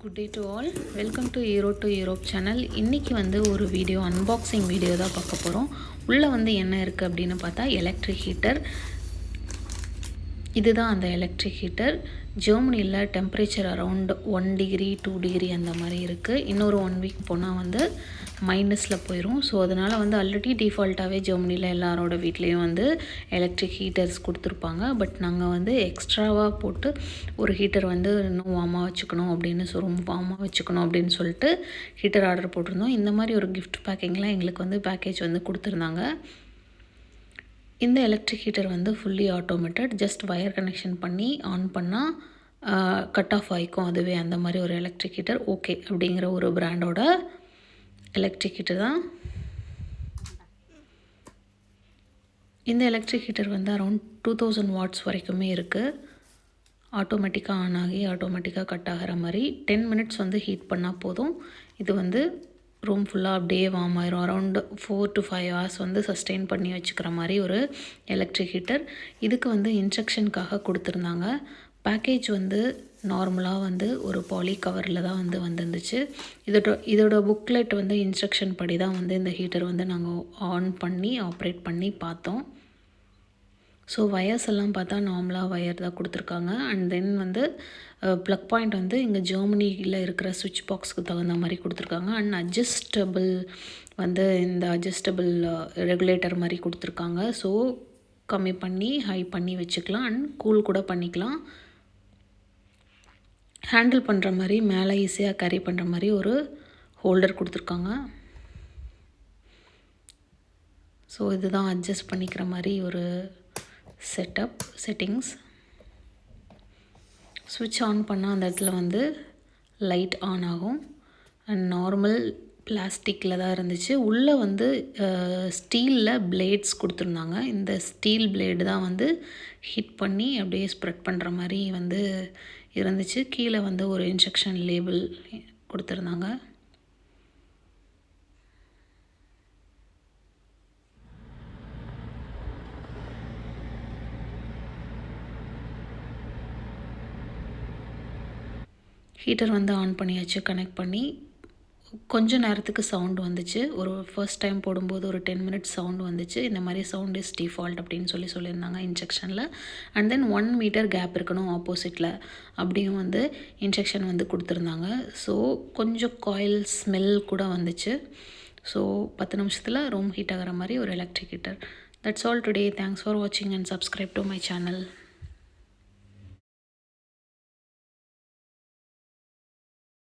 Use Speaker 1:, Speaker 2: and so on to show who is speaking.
Speaker 1: Good day to all. Welcome to Europe channel. இன்றைக்கி வந்து ஒரு வீடியோ அன்பாக்சிங் வீடியோ தான் பார்க்க போகிறோம். உள்ளே வந்து என்ன இருக்குது அப்படின்னு பார்த்தா எலக்ட்ரிக் ஹீட்டர். இதுதான் அந்த எலக்ட்ரிக் ஹீட்டர். ஜெர்மனியில் டெம்பரேச்சர் அரவுண்ட் 1 டிகிரி 2 டிகிரி அந்த மாதிரி இருக்குது. இன்னொரு 1 வீக் போனால் வந்து மைனஸில் போயிடும். ஸோ அதனால் வந்து ஆல்ரெடி டிஃபால்ட்டாகவே ஜெர்மனியில் எல்லாரோட வீட்லேயும் வந்து எலக்ட்ரிக் ஹீட்டர்ஸ் கொடுத்துருப்பாங்க. பட் நாங்கள் வந்து எக்ஸ்ட்ராவாக போட்டு ஒரு ஹீட்டர் வந்து இன்னும் வார்மாக வச்சுக்கணும் அப்படின்னு ரொம்ப வார்மாக வச்சுக்கணும் அப்படின்னு சொல்லிட்டு ஹீட்டர் ஆர்டர் போட்டிருந்தோம். இந்த மாதிரி ஒரு கிஃப்ட் பேக்கிங்கில் எங்களுக்கு வந்து பேக்கேஜ் வந்து கொடுத்துருந்தாங்க. இந்த எலக்ட்ரிக் ஹீட்டர் வந்து fully automated. Just wire connection பண்ணி ஆன் பண்ணால் கட் ஆஃப் ஆகிக்கும் அதுவே. அந்த மாதிரி ஒரு எலக்ட்ரிக் ஹீட்டர். ஓகே அப்படிங்கிற ஒரு பிராண்டோட எலக்ட்ரிக் ஹீட்டர் தான். இந்த எலக்ட்ரிக் ஹீட்டர் வந்து அரௌண்ட் 2000 வாட்ஸ் வரைக்குமே இருக்குது. ஆட்டோமேட்டிக்காக ஆன் ஆகி ஆட்டோமேட்டிக்காக கட் ஆகிற மாதிரி 10 மினிட்ஸ் வந்து ஹீட் பண்ணால் போதும். இது வந்து ரூம் ஃபுல்லாக அப்படியே வார்ம் ஆயிரும். அரௌண்ட் 4 to 5 ஹவர்ஸ் வந்து சஸ்டெயின் பண்ணி வச்சுக்கிற மாதிரி ஒரு எலக்ட்ரிக் ஹீட்டர். இதுக்கு வந்து இன்ஸ்ட்ரக்ஷனுக்காக கொடுத்துருந்தாங்க. பேக்கேஜ் வந்து நார்மலாக வந்து ஒரு பாலி கவரில் தான் வந்து வந்துருந்துச்சு. இதோட புக்லெட் வந்து இன்ஸ்ட்ரக்ஷன் படி தான் வந்து இந்த ஹீட்டர் வந்து நாங்கள் ஆன் பண்ணி ஆப்ரேட் பண்ணி பார்த்தோம். ஸோ வயர்ஸ் எல்லாம் பார்த்தா நார்மலாக வயர் தான் கொடுத்துருக்காங்க. அண்ட் தென் வந்து ப்ளக் பாயிண்ட் வந்து இங்கே ஜெர்மனியில் இருக்கிற சுவிட்ச் பாக்ஸ்க்கு தகுந்த மாதிரி கொடுத்துருக்காங்க. அண்ட் அட்ஜஸ்டபிள் வந்து இந்த அட்ஜஸ்டபிள் ரெகுலேட்டர் மாதிரி கொடுத்துருக்காங்க. ஸோ கம்மி பண்ணி ஹை பண்ணி வச்சுக்கலாம். அண்ட் கூல் கூட பண்ணிக்கலாம். ஹேண்டில் பண்ணுற மாதிரி மேலே ஈஸியாக கேரி பண்ணுற மாதிரி ஒரு ஹோல்டர் கொடுத்துருக்காங்க. ஸோ இதுதான் அட்ஜஸ்ட் பண்ணிக்கிற மாதிரி ஒரு செட்டிங்ஸ். ஸ்விட்ச் ஆன் பண்ணால் அந்த இடத்துல வந்து லைட் ஆன் ஆகும். அண்ட் நார்மல் பிளாஸ்டிக்கில் தான் இருந்துச்சு. உள்ளே வந்து ஸ்டீலில் பிளேட்ஸ் கொடுத்துருந்தாங்க. இந்த ஸ்டீல் பிளேடு தான் வந்து ஹீட் பண்ணி அப்படியே ஸ்ப்ரெட் பண்ணுற மாதிரி வந்து இருந்துச்சு. கீழே வந்து ஒரு இன்ஸ்ட்ரக்ஷன் லேபிள் கொடுத்துருந்தாங்க. ஹீட்டர் வந்து ஆன் பண்ணியாச்சு. கனெக்ட் பண்ணி கொஞ்சம் நேரத்துக்கு சவுண்ட் வந்துச்சு. ஒரு ஃபர்ஸ்ட் டைம் போடும்போது ஒரு 10 மினிட்ஸ் சவுண்ட் வந்துச்சு. இந்த மாதிரி சவுண்ட் இஸ் டிஃபால்ட் அப்படின்னு சொல்லியிருந்தாங்க இன்ஸ்ட்ரக்ஷனில். அண்ட் தென் 1 மீட்டர் கேப் இருக்கணும் ஆப்போசிட்டில் அப்படியும் வந்து இன்ஸ்ட்ரக்ஷன் வந்து கொடுத்துருந்தாங்க. ஸோ கொஞ்சம் காயில் ஸ்மெல் கூட வந்துச்சு. ஸோ 10 நிமிஷத்தில் ரூம் ஹீட் ஆகிற மாதிரி ஒரு electric heater. That's all today. Thanks for வாட்சிங் and subscribe to my channel.